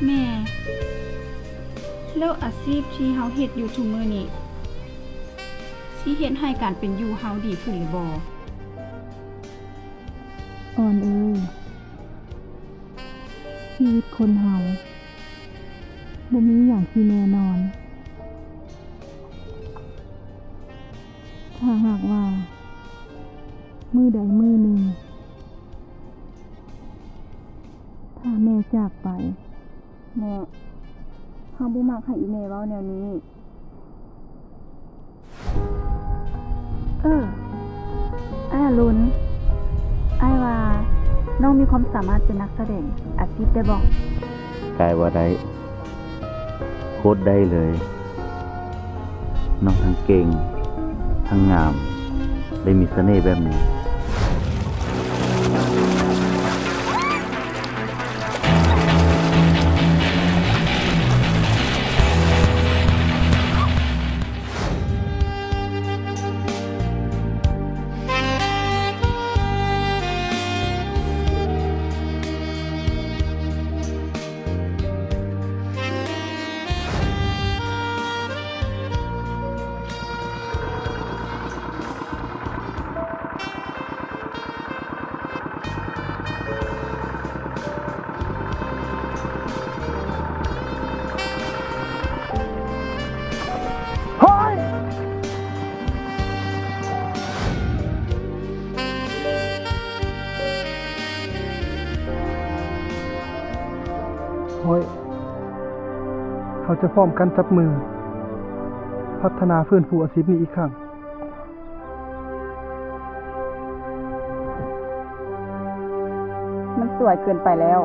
แม่แล้วอาชีพที่เฮาเฮ็ดอยู่ทุกมื้อนี้สิเฮ็ดให้การเป็นอยู่เฮาดีขึ้นหรือบ่อ่อนเอ้ยชีวิตคนเฮาบ่มีอย่างที่แน่นอน ถ้าหากว่ามื้อใดมื้อหนึ่งถ้าแม่จากไปแม่เฮาบ่มักให้อีแม่เว้าแนวนี้อ้ายอรุณอ้ายว่าน้องมีความสามารถเป็นนักแสดงอาชีพได้บ่ กายว่าได้โคตรได้เลย น้องทั้งเก่ง ทั้งงาม ได้มีเสน่ห์แบบนี้ ห้อยเขาจะพร้อมกันจับมือ พัฒนาฟื้นฟูอาชีพนี้อีกครั้ง มันสวยเกินไปแล้ว